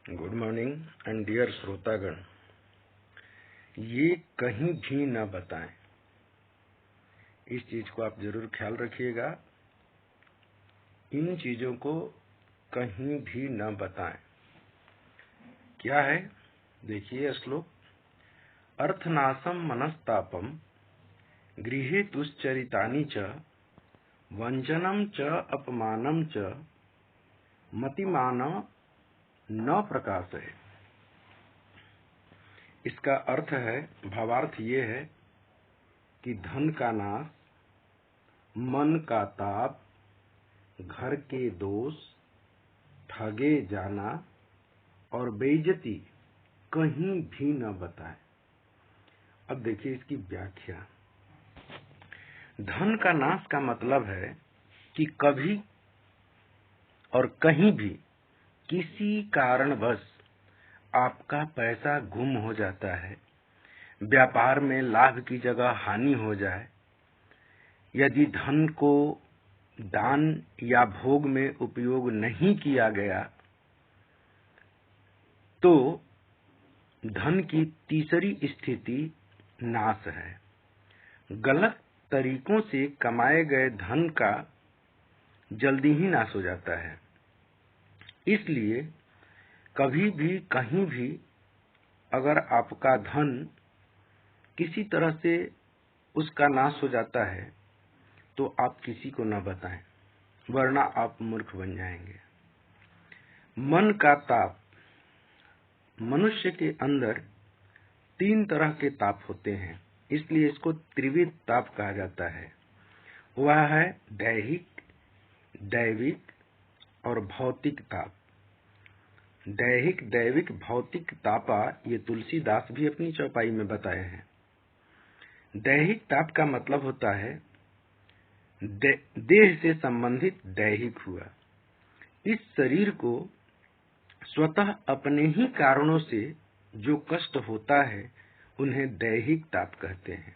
Good morning and dear श्रोतागण। ये कहीं भी न बताएं, इस चीज को आप जरूर ख्याल रखिएगा। इन चीजों को कहीं भी न बताएं। क्या है? देखिए श्लोक। अर्थनाशम मनस्तापम गृहे दुश्चरितानि च वंचनम च अपमानम च मतिमान न प्रकाशय। इसका अर्थ है, भावार्थ ये है कि धन का नाश, मन का ताप, घर के दोष, ठगे जाना और बेइज्जती कहीं भी न बताए। अब देखिए इसकी व्याख्या। धन का नाश का मतलब है कि कभी और कहीं भी किसी कारणवश आपका पैसा गुम हो जाता है, व्यापार में लाभ की जगह हानि हो जाए, यदि धन को दान या भोग में उपयोग नहीं किया गया तो धन की तीसरी स्थिति नाश है। गलत तरीकों से कमाए गए धन का जल्दी ही नाश हो जाता है। इसलिए कभी भी कहीं भी अगर आपका धन किसी तरह से उसका नाश हो जाता है तो आप किसी को न बताएं, वरना आप मूर्ख बन जाएंगे। मन का ताप। मनुष्य के अंदर 3 तरह के ताप होते हैं, इसलिए इसको त्रिविध ताप कहा जाता है। वह है दैहिक, दैविक और भौतिक ताप। दैहिक, दैविक, भौतिक तापा ये तुलसीदास भी अपनी चौपाई में बताए हैं। दैहिक ताप का मतलब होता है देह से संबंधित दैहिक हुआ। इस शरीर को स्वतः अपने ही कारणों से जो कष्ट होता है उन्हें दैहिक ताप कहते हैं।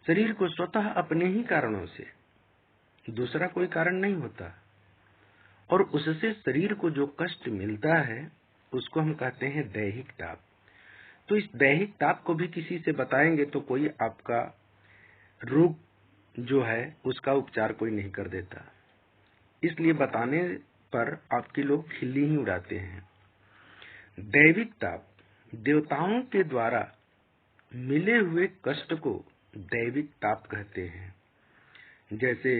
शरीर को स्वतः अपने ही कारणों से, दूसरा कोई कारण नहीं होता, और उससे शरीर को जो कष्ट मिलता है उसको हम कहते हैं दैहिक ताप। तो इस दैहिक ताप को भी किसी से बताएंगे तो कोई आपका रोग जो है उसका उपचार कोई नहीं कर देता, इसलिए बताने पर आपके लोग खिल्ली ही उड़ाते हैं। दैविक ताप, देवताओं के द्वारा मिले हुए कष्ट को दैविक ताप कहते हैं। जैसे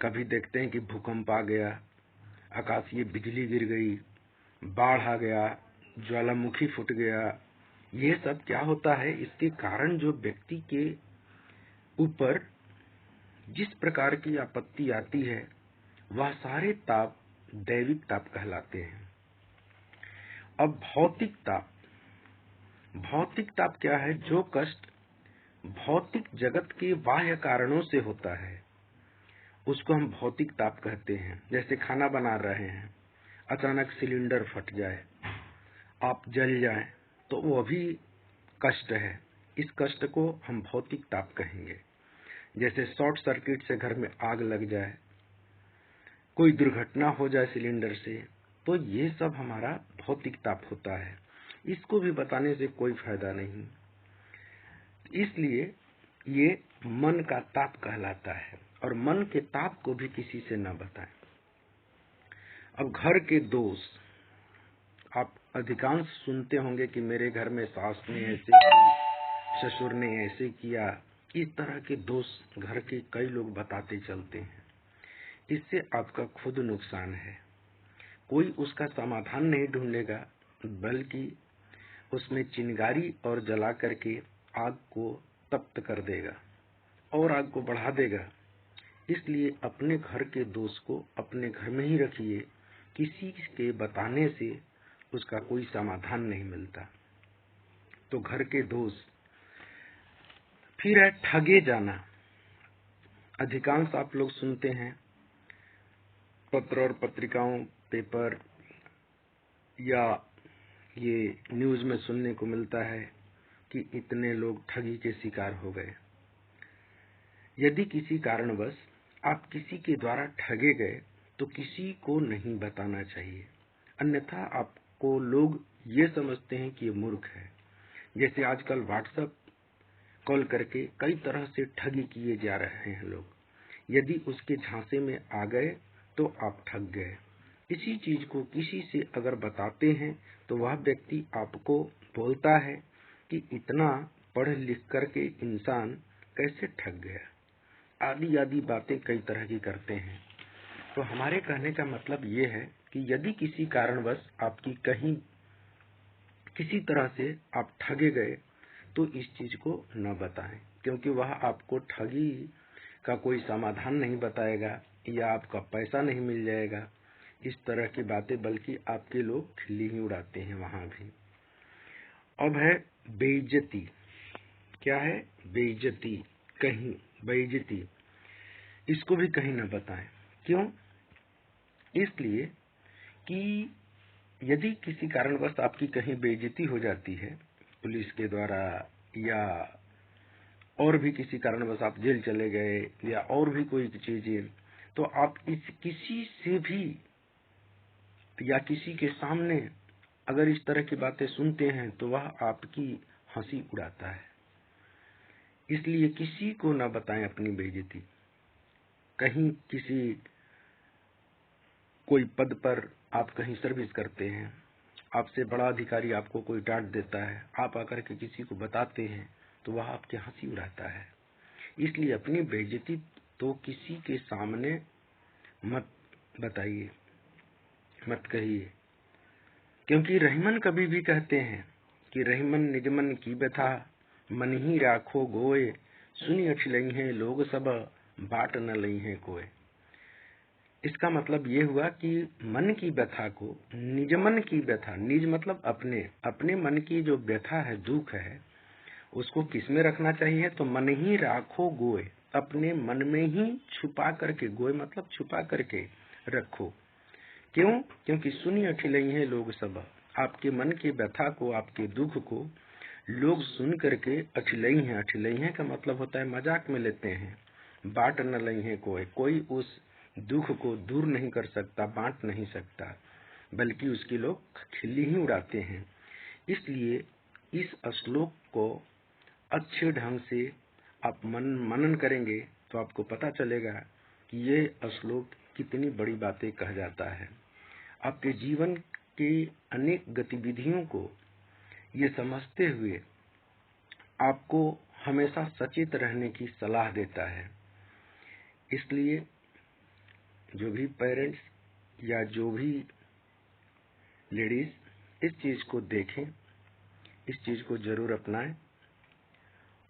कभी देखते हैं कि भूकंप आ गया, आकाशीय बिजली गिर गई, बाढ़ आ गया, ज्वालामुखी फूट गया, ये सब क्या होता है? इसके कारण जो व्यक्ति के ऊपर जिस प्रकार की आपत्ति आती है वह सारे ताप दैविक ताप कहलाते हैं। अब भौतिक ताप। भौतिक ताप क्या है? जो कष्ट भौतिक जगत के बाह्य कारणों से होता है उसको हम भौतिक ताप कहते हैं। जैसे खाना बना रहे हैं, अचानक सिलेंडर फट जाए, आप जल जाएं, तो वो भी कष्ट है। इस कष्ट को हम भौतिक ताप कहेंगे। जैसे शॉर्ट सर्किट से घर में आग लग जाए, कोई दुर्घटना हो जाए सिलेंडर से, तो ये सब हमारा भौतिक ताप होता है। इसको भी बताने से कोई फायदा नहीं, इसलिए ये मन का ताप कहलाता है, और मन के ताप को भी किसी से न बताएं। अब घर के दोष। आप अधिकांश सुनते होंगे कि मेरे घर में सास ने ऐसे की, ससुर ने ऐसे किया। इस तरह के दोष घर के कई लोग बताते चलते हैं। इससे आपका खुद नुकसान है। कोई उसका समाधान नहीं ढूंढेगा, बल्कि उसमें चिंगारी और जला करके आग को तप्त कर देगा और आग को बढ़ा देगा। इसलिए अपने घर के दोष को अपने घर में ही रखिए। किसी के बताने से उसका कोई समाधान नहीं मिलता। तो घर के दोष। फिर है ठगे जाना। अधिकांश आप लोग सुनते हैं पत्र और पत्रिकाओं, पेपर या ये न्यूज में सुनने को मिलता है कि इतने लोग ठगी के शिकार हो गए। यदि किसी कारणवश आप किसी के द्वारा ठगे गए तो किसी को नहीं बताना चाहिए। अन्यथा आपको लोग ये समझते हैं कि ये मूर्ख है। जैसे आजकल व्हाट्सएप कॉल करके कई तरह से ठगी किए जा रहे हैं लोग। यदि उसके झांसे में आ गए तो आप ठग गए। इसी चीज को किसी से अगर बताते हैं तो वह व्यक्ति आपको बोलता है कि इतना पढ़ लिख करके इंसान कैसे ठग गया, आदि आदि बातें कई तरह की करते हैं। तो हमारे कहने का मतलब ये है कि यदि किसी कारणवश आपकी कहीं किसी तरह से आप ठगे गए तो इस चीज को न बताएं, क्योंकि वह आपको ठगी का कोई समाधान नहीं बताएगा या आपका पैसा नहीं मिल जाएगा, इस तरह की बातें, बल्कि आपके लोग खिल्ली ही उड़ाते हैं वहां भी। अब है बेइज्जती। क्या है? बेइज्जती। कहीं बेइज्जती, इसको भी कहीं न बताएं। क्यों? इसलिए कि यदि किसी कारणवश आपकी कहीं बेइज्जती हो जाती है पुलिस के द्वारा, या और भी किसी कारणवश आप जेल चले गए, या और भी कोई चीजें, तो आप इस किसी से भी या किसी के सामने अगर इस तरह की बातें सुनते हैं तो वह आपकी हंसी उड़ाता है। इसलिए किसी को न बताएं अपनी बेइज्जती। कहीं किसी कोई पद पर आप कहीं सर्विस करते हैं, आपसे बड़ा अधिकारी आपको कोई डांट देता है, आप आकर के किसी को बताते हैं तो वह आपकी हंसी उड़ाता है। इसलिए अपनी बेइज्जती तो किसी के सामने मत बताइए, मत कहिए, क्योंकि रहीमन कभी भी कहते हैं कि रहीमन निजमन की व्यथा मन ही राखो गोए, सुनी अछलई है लोग सब बाट न लई है कोय। इसका मतलब ये हुआ कि मन की व्यथा को, निजमन की व्यथा, निज मतलब अपने मन की जो व्यथा है, दुख है, उसको किस में रखना चाहिए? तो मन ही राखो गोए, अपने मन में ही छुपा करके, गोए मतलब छुपा करके रखो। क्यों? क्योंकि सुनी अठिलई है लोग सब, आपके मन की व्यथा को, आपके दुख को लोग सुन करके अठिलई है। अठिलई है का मतलब होता है मजाक में लेते हैं। बाट न लई है कोई उस दुख को दूर नहीं कर सकता, बांट नहीं सकता, बल्कि उसकी लोग खिल्ली ही उड़ाते हैं। इसलिए इस श्लोक को अच्छे ढंग से आप मनन करेंगे तो आपको पता चलेगा कि ये श्लोक कितनी बड़ी बातें कह जाता है। आपके जीवन के अनेक गतिविधियों को ये समझते हुए आपको हमेशा सचेत रहने की सलाह देता है। इसलिए जो भी पेरेंट्स या जो भी लेडीज इस चीज को देखें, इस चीज को जरूर अपनाएं।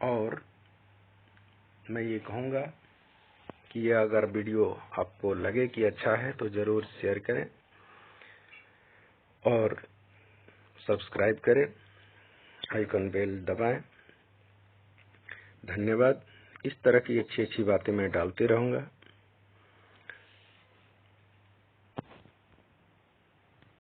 और मैं ये कहूँगा कि यह अगर वीडियो आपको लगे कि अच्छा है तो जरूर शेयर करें और सब्सक्राइब करें, आइकन बेल दबाएं। धन्यवाद। इस तरह की अच्छी अच्छी बातें मैं डालते रहूँगा।